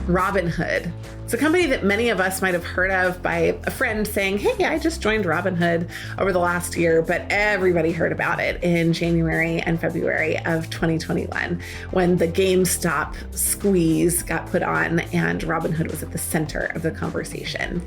Robinhood. It's a company that many of us might have heard of by a friend saying, hey, I just joined Robinhood over the last year, but everybody heard about it in January and February of 2021 when the GameStop squeeze got put on and Robinhood was at the center of the conversation.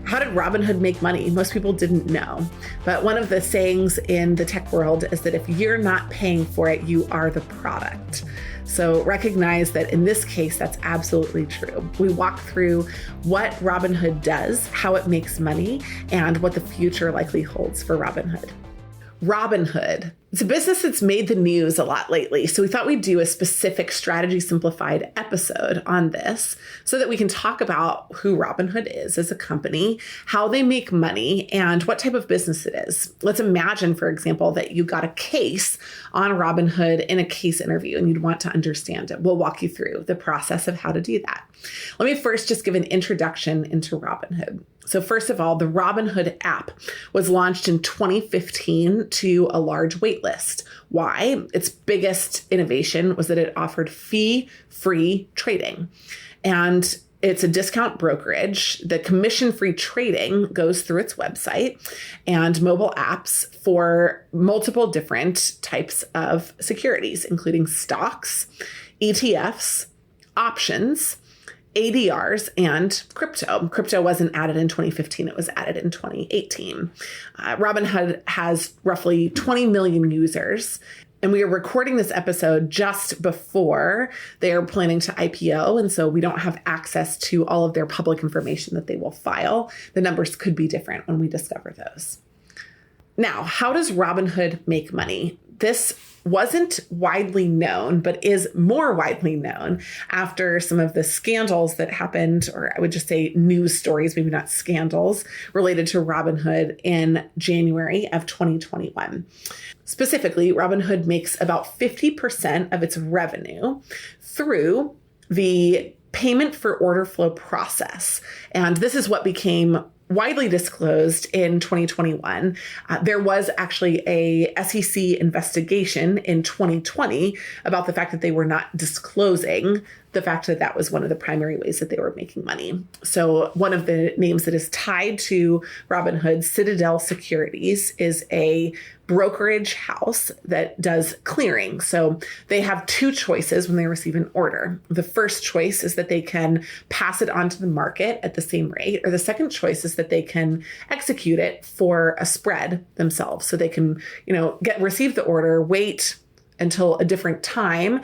How did Robinhood make money? Most people didn't know. But one of the sayings in the tech world is that if you're not paying for it, you are the product. So recognize that in this case, that's absolutely true. We walk through what Robinhood does, how it makes money, and what the future likely holds for Robinhood. Robinhood. It's a business that's made the news a lot lately, so we thought we'd do a specific Strategy Simplified episode on this so that we can talk about who Robinhood is as a company, how they make money, and what type of business it is. Let's imagine, for example, that you got a case on Robinhood in a case interview and you'd want to understand it. We'll walk you through the process of how to do that. Let me first just give an introduction into Robinhood. So first of all, the Robinhood app was launched in 2015 to a large wait list. Why? Its biggest innovation was that it offered fee-free trading. And it's a discount brokerage. The commission-free trading goes through its website and mobile apps for multiple different types of securities, including stocks, ETFs, options, ADRs, and crypto. Crypto wasn't added in 2015. It was added in 2018. Robinhood has roughly 20 million users. And we are recording this episode just before they are planning to IPO. And so we don't have access to all of their public information that they will file. The numbers could be different when we discover those. Now, how does Robinhood make money? This wasn't widely known, but is more widely known after some of the scandals that happened, or I would just say news stories, maybe not scandals, related to Robinhood in January of 2021. Specifically, Robinhood makes about 50% of its revenue through the payment for order flow process. And this is what became widely disclosed in 2021. There was actually a SEC investigation in 2020 about the fact that they were not disclosing the fact that that was one of the primary ways that they were making money. So one of the names that is tied to Robinhood, Citadel Securities, is a brokerage house that does clearing. So they have two choices when they receive an order. The first choice is that they can pass it onto the market at the same rate, or the second choice is that they can execute it for a spread themselves. So they can, receive the order, wait until a different time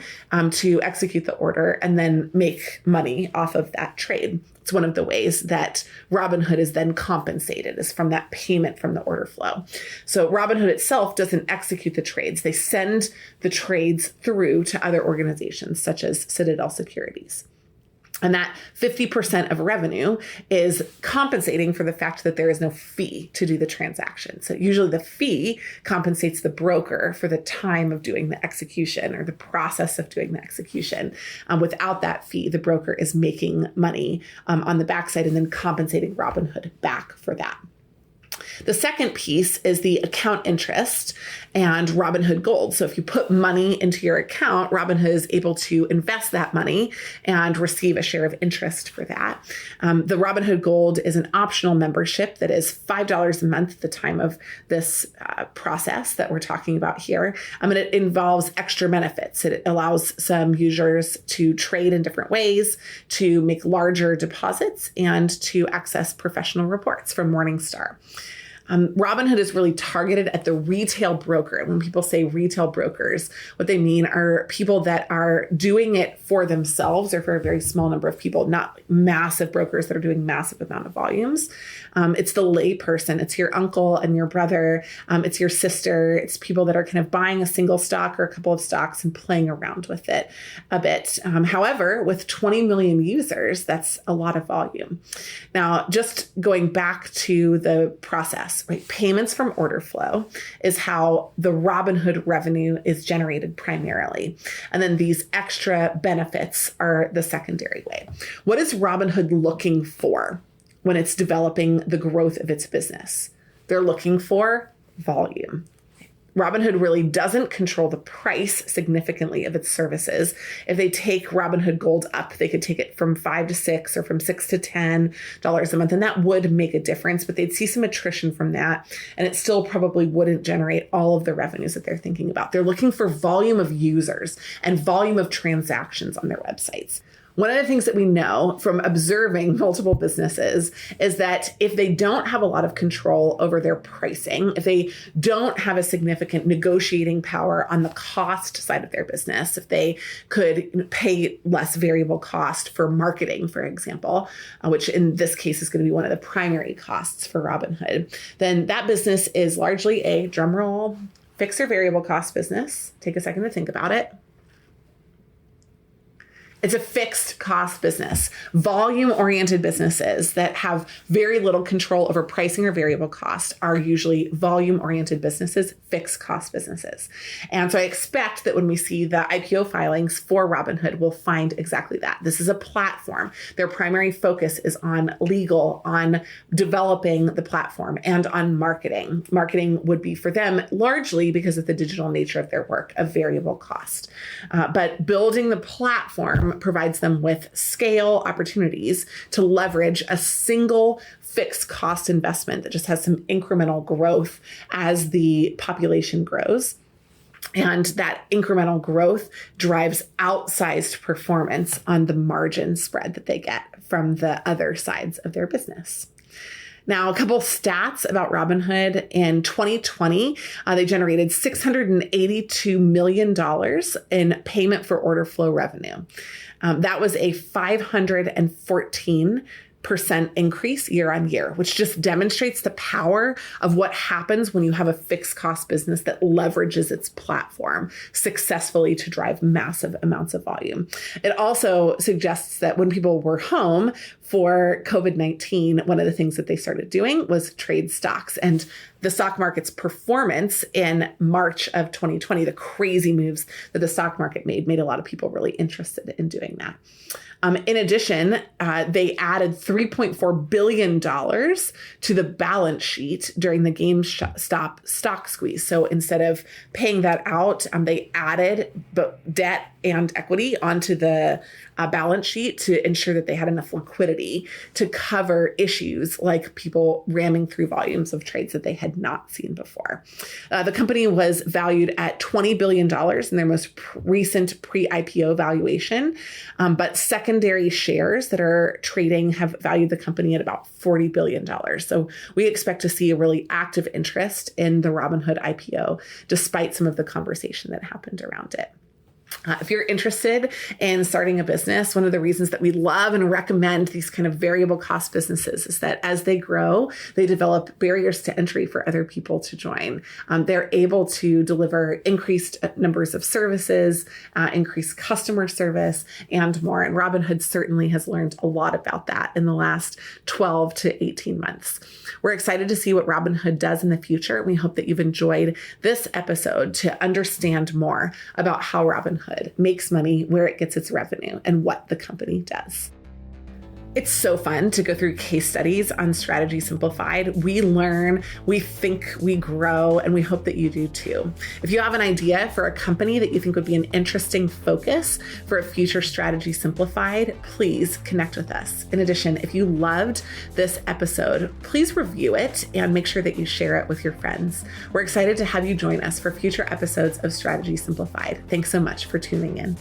to execute the order, and then make money off of that trade. It's one of the ways that Robinhood is then compensated, is from that payment from the order flow. So Robinhood itself doesn't execute the trades. They send the trades through to other organizations such as Citadel Securities. And that 50% of revenue is compensating for the fact that there is no fee to do the transaction. So usually the fee compensates the broker for the time of doing the execution or the process of doing the execution. Without that fee, the broker is making money on the backside and then compensating Robinhood back for that. The second piece is the account interest and Robinhood Gold. So if you put money into your account, Robinhood is able to invest that money and receive a share of interest for that. The Robinhood Gold is an optional membership that is $5 a month at the time of this process that we're talking about here. And it involves extra benefits. It allows some users to trade in different ways, to make larger deposits, and to access professional reports from Morningstar. Robinhood is really targeted at the retail broker. When people say retail brokers, what they mean are people that are doing it for themselves or for a very small number of people, not massive brokers that are doing massive amount of volumes. It's the lay person. It's your uncle and your brother. It's your sister. It's people that are kind of buying a single stock or a couple of stocks and playing around with it a bit. However, with 20 million users, that's a lot of volume. Now, just going back to the process, right? Payments from order flow is how the Robinhood revenue is generated primarily. And then these extra benefits are the secondary way. What is Robinhood looking for when it's developing the growth of its business? They're looking for volume. Robinhood really doesn't control the price significantly of its services. If they take Robinhood Gold up, they could take it from $5 to $6 or from $6 to $10 a month, and that would make a difference, but they'd see some attrition from that, and it still probably wouldn't generate all of the revenues that they're thinking about. They're looking for volume of users and volume of transactions on their websites. One of the things that we know from observing multiple businesses is that if they don't have a lot of control over their pricing, if they don't have a significant negotiating power on the cost side of their business, if they could pay less variable cost for marketing, for example, which in this case is going to be one of the primary costs for Robinhood, then that business is largely a, drumroll, fixed or variable cost business. Take a second to think about it. It's a fixed cost business. Volume-oriented businesses that have very little control over pricing or variable cost are usually volume-oriented businesses, fixed cost businesses. And so I expect that when we see the IPO filings for Robinhood, we'll find exactly that. This is a platform. Their primary focus is on legal, on developing the platform, and on marketing. Marketing would be for them largely because of the digital nature of their work, a variable cost. But building the platform provides them with scale opportunities to leverage a single fixed cost investment that just has some incremental growth as the population grows. And that incremental growth drives outsized performance on the margin spread that they get from the other sides of their business. Now, a couple stats about Robinhood. In 2020, they generated $682 million in payment for order flow revenue. That was a 514% increase year on year, which just demonstrates the power of what happens when you have a fixed cost business that leverages its platform successfully to drive massive amounts of volume. It also suggests that when people were home for COVID-19, one of the things that they started doing was trade stocks. And the stock market's performance in March of 2020, the crazy moves that the stock market made a lot of people really interested in doing that. In addition, they added $3.4 billion to the balance sheet during the GameStop stock squeeze. So instead of paying that out, they added debt and equity onto the balance sheet to ensure that they had enough liquidity to cover issues like people ramming through volumes of trades that they had not seen before. The company was valued at $20 billion in their most recent pre-IPO valuation, but secondary shares that are trading have valued the company at about $40 billion. So we expect to see a really active interest in the Robinhood IPO, despite some of the conversation that happened around it. If you're interested in starting a business, one of the reasons that we love and recommend these kind of variable cost businesses is that as they grow, they develop barriers to entry for other people to join. They're able to deliver increased numbers of services, increased customer service, and more. And Robinhood certainly has learned a lot about that in the last 12 to 18 months. We're excited to see what Robinhood does in the future. We hope that you've enjoyed this episode to understand more about how Robinhood makes money, where it gets its revenue, and what the company does. It's so fun to go through case studies on Strategy Simplified. We learn, we think, we grow, and we hope that you do too. If you have an idea for a company that you think would be an interesting focus for a future Strategy Simplified, please connect with us. In addition, if you loved this episode, please review it and make sure that you share it with your friends. We're excited to have you join us for future episodes of Strategy Simplified. Thanks so much for tuning in.